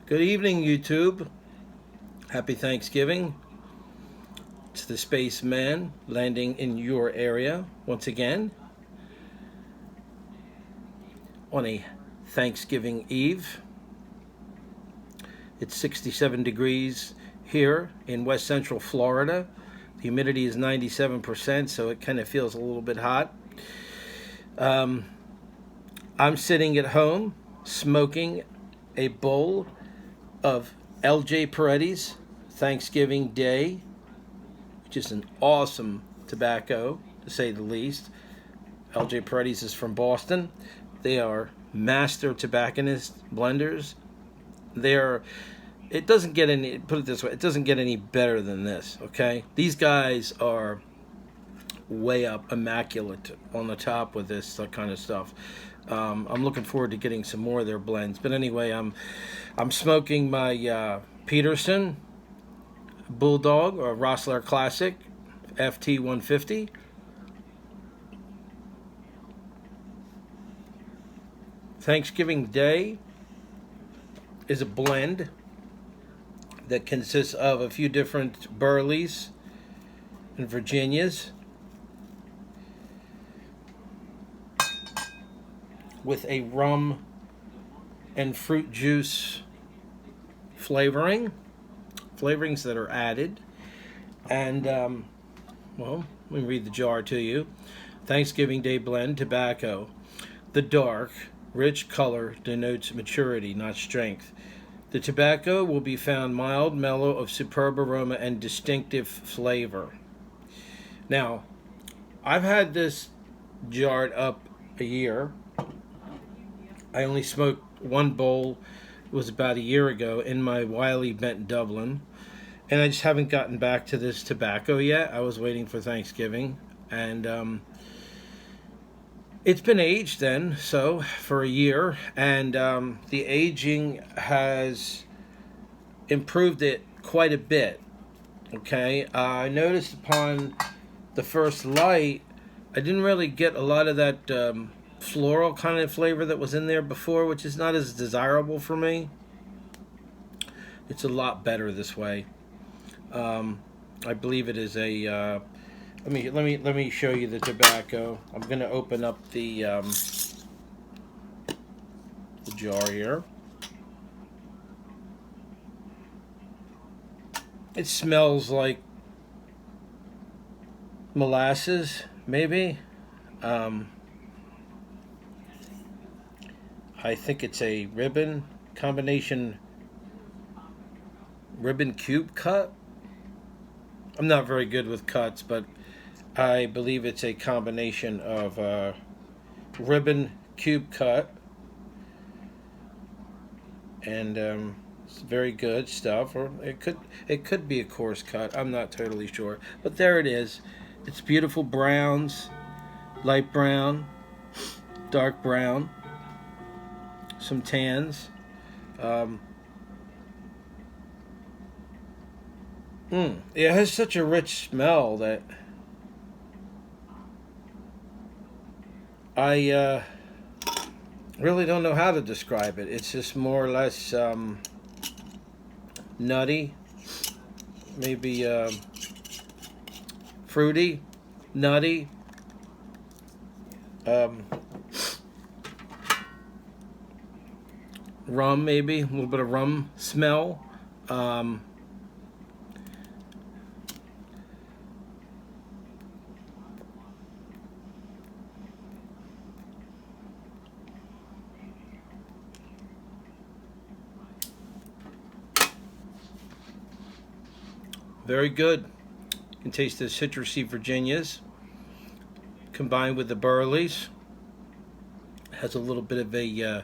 Good evening, YouTube. Happy Thanksgiving. It's the Spaceman landing in your area once again on a Thanksgiving Eve. It's 67 degrees here in West Central Florida. The humidity is 97%, so it kind of feels a little bit hot. I'm sitting at home smoking a bowl of LJ Peretti's Thanksgiving-Day, which is an awesome tobacco, to say the least. LJ Peretti's is from Boston. They are master tobacconist blenders. It doesn't get any, put it this way, it doesn't get any better than this, okay? These guys are way up, immaculate on the top with this kind of stuff. I'm looking forward to getting some more of their blends. But anyway, I'm smoking my Peterson Bulldog or Rossler Classic FT 150. Thanksgiving Day is a blend that consists of a few different Burleys and Virginias with a rum and fruit juice flavorings that are added. And well, let me read the jar to you. Thanksgiving Day blend tobacco. The dark, rich color denotes maturity, not strength. The tobacco will be found mild, mellow, of superb aroma and distinctive flavor. Now, I've had this jarred up a year. I only smoked one bowl. It was about a year ago in my Wiley Bent Dublin. And I just haven't gotten back to this tobacco yet. I was waiting for Thanksgiving. And it's been aged then, so for a year. And the aging has improved it quite a bit. Okay. I noticed upon the first light, I didn't really get a lot of that floral kind of flavor that was in there before, which is not as desirable for me. It's a lot better this way. I believe it is a let me show you the tobacco. I'm going to open up the jar here. It smells like molasses, maybe. I think it's a ribbon combination, ribbon cube cut. I'm not very good with cuts, but I believe it's a combination of ribbon cube cut, and it's very good stuff. Or it could be a coarse cut. I'm not totally sure, but there it is. It's beautiful browns, light brown, dark brown, some tans. It has such a rich smell that I really don't know how to describe it. It's just more or less nutty, maybe fruity, nutty. Rum, maybe a little bit of rum smell. Very good. You can taste the citrusy Virginias combined with the Burleys. Has a little bit of a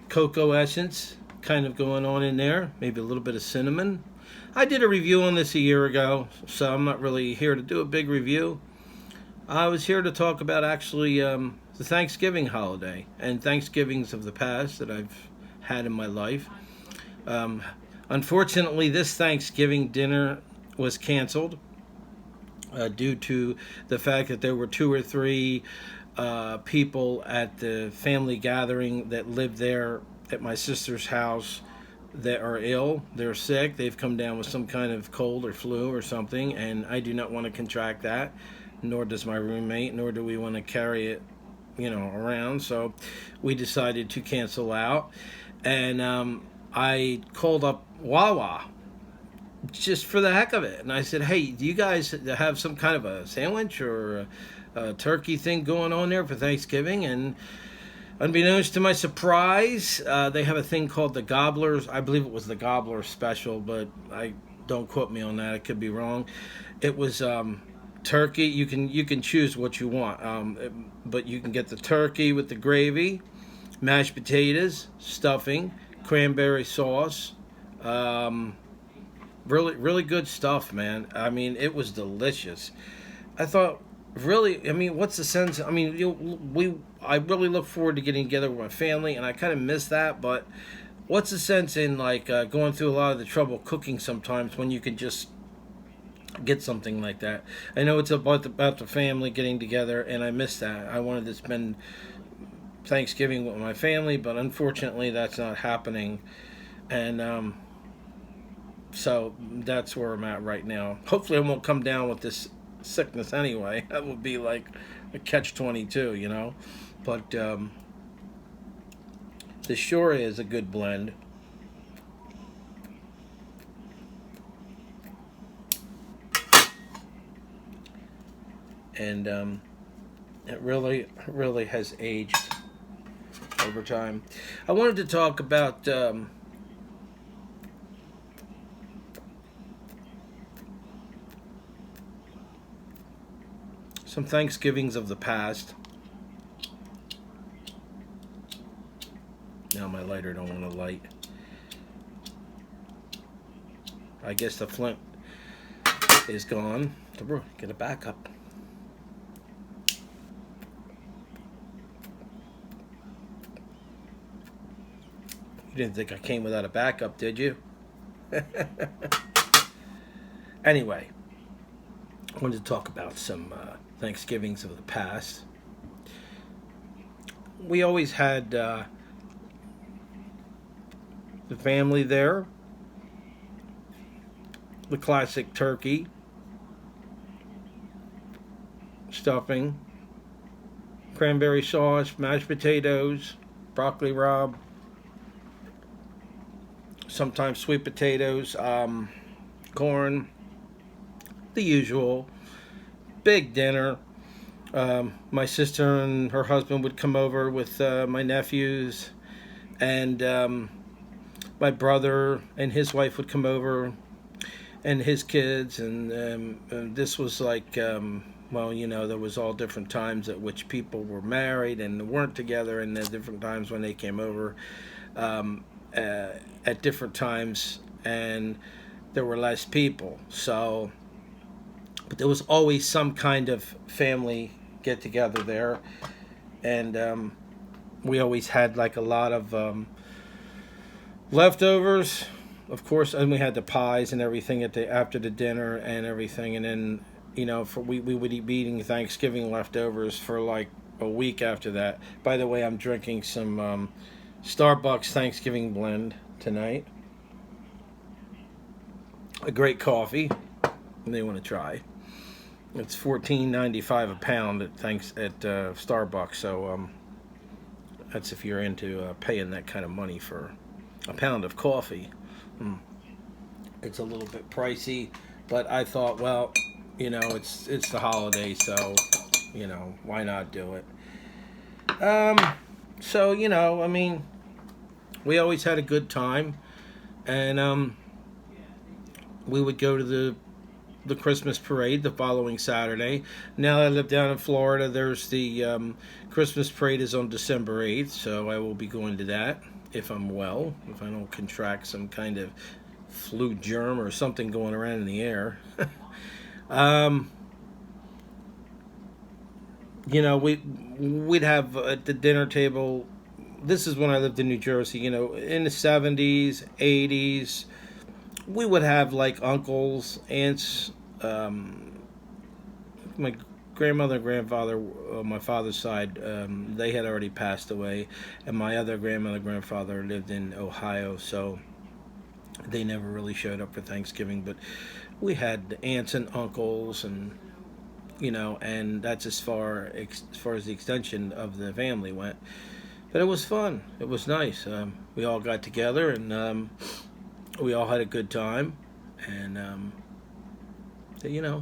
cocoa essence kind of going on in there, maybe a little bit of cinnamon. I did a review on this a year ago, so I'm not really here to do a big review. I was here to talk about actually the Thanksgiving holiday and Thanksgivings of the past that I've had in my life. Unfortunately, this Thanksgiving dinner was canceled due to the fact that there were 2 or 3 people at the family gathering that lived there at my sister's house that are ill. They're sick. They've come down with some kind of cold or flu or something, and I do not want to contract that, nor does my roommate, nor do we want to carry it, around. So we decided to cancel out, and I called up Wawa just for the heck of it, and I said, "Hey, do you guys have some kind of a sandwich or a turkey thing going on there for Thanksgiving?" And unbeknownst to my surprise, they have a thing called the Gobblers. I believe it was the Gobbler special, but don't quote me on that. I could be wrong. It was turkey. You can choose what you want, but you can get the turkey with the gravy, mashed potatoes, stuffing, cranberry sauce. Really, really good stuff, man. I mean, it was delicious. I thought, really, I mean, what's the sense? I mean, I really look forward to getting together with my family, and I kind of miss that. But what's the sense in like going through a lot of the trouble cooking sometimes when you can just get something like that? I know it's about the family getting together, and I miss that. I wanted to spend Thanksgiving with my family, but unfortunately, that's not happening, and so that's where I'm at right now. Hopefully, I won't come down with this sickness anyway. That would be like a catch-22, But the Yore is a good blend. And it really has aged over time. I wanted to talk about some Thanksgivings of the past. Now my lighter don't want to light. I guess the flint is gone. Get a backup. You didn't think I came without a backup, did you? Anyway, I wanted to talk about some Thanksgivings of the past. We always had the family there, the classic turkey, stuffing, cranberry sauce, mashed potatoes, broccoli rabe, sometimes sweet potatoes, corn, the usual. Big dinner. My sister and her husband would come over with my nephews, and my brother and his wife would come over, and his kids, and this was like, there was all different times at which people were married and weren't together, and the different times when they came over at different times, and there were less people. So, but there was always some kind of family get together there, and we always had like a lot of leftovers, of course, and we had the pies and everything after the dinner and everything, and then we would be eating Thanksgiving leftovers for like a week after that. By the way, I'm drinking some Starbucks Thanksgiving blend tonight. A great coffee. They want to try. It's $14.95 a pound at Starbucks. So that's if you're into paying that kind of money for a pound of coffee. It's a little bit pricey, but I thought, well, it's the holiday, so why not do it? So I mean, we always had a good time, and we would go to the Christmas parade the following Saturday. Now I live down in Florida. There's the Christmas parade is on December 8th, so I will be going to that if I'm well, if I don't contract some kind of flu germ or something going around in the air. We'd have at the dinner table. This is when I lived in New Jersey. In the 70s, 80s, we would have like uncles, aunts. My grandmother and grandfather on my father's side, they had already passed away, and my other grandmother and grandfather lived in Ohio, so They never really showed up for Thanksgiving, but we had aunts and uncles, and and that's as far as the extension of the family went. But it was fun. It was nice. We all got together, and we all had a good time, and it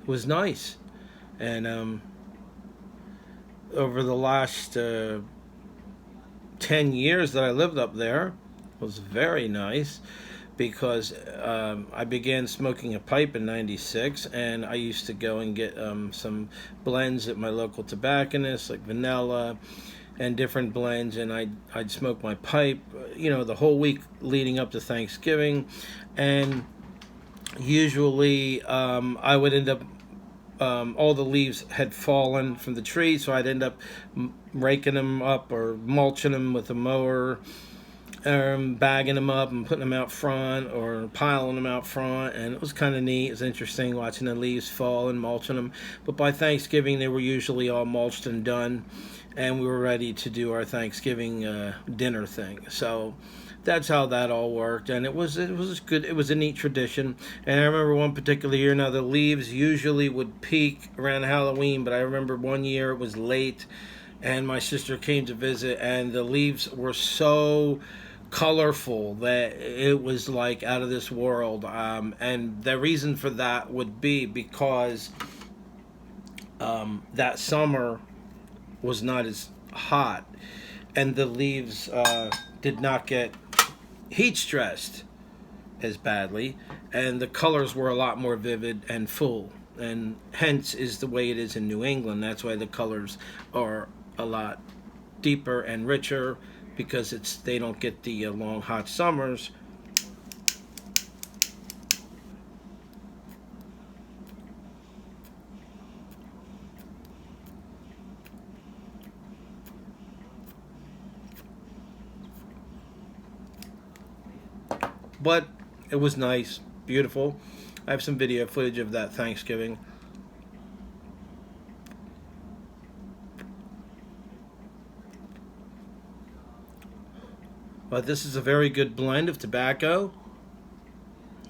was nice. And over the last 10 years that I lived up there, it was very nice, because I began smoking a pipe in '96, and I used to go and get some blends at my local tobacconist, like vanilla and different blends, and I'd smoke my pipe, the whole week leading up to Thanksgiving, and usually I would end up all the leaves had fallen from the tree, so I'd end up raking them up or mulching them with a mower, bagging them up and putting them out front or piling them out front, and it was kind of neat. It was interesting watching the leaves fall and mulching them. But by Thanksgiving, they were usually all mulched and done, and we were ready to do our Thanksgiving dinner thing. So that's how that all worked, and it was good. It was a neat tradition. And I remember one particular year. Now, the leaves usually would peak around Halloween, but I remember one year it was late, and my sister came to visit, and the leaves were so colorful that it was like out of this world. And the reason for that would be because that summer was not as hot, and the leaves did not get heat stressed as badly, and the colors were a lot more vivid and full, and hence is the way it is in New England. That's why the colors are a lot deeper and richer, because they don't get the long hot summers. But it was nice, beautiful. I have some video footage of that Thanksgiving. But this is a very good blend of tobacco.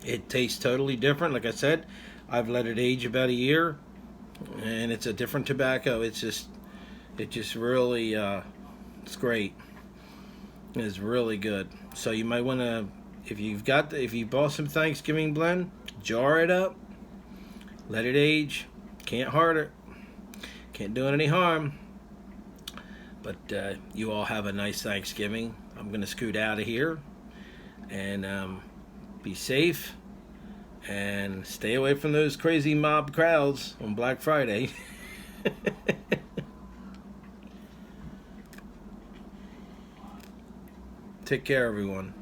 It tastes totally different. Like I said, I've let it age about a year, and it's a different tobacco. It just really, it's great. It's really good. So you might want to, if you bought some Thanksgiving blend, jar it up, let it age. Can't hurt it. Can't do it any harm. But you all have a nice Thanksgiving. I'm going to scoot out of here, and be safe, and stay away from those crazy mob crowds on Black Friday. Take care, everyone.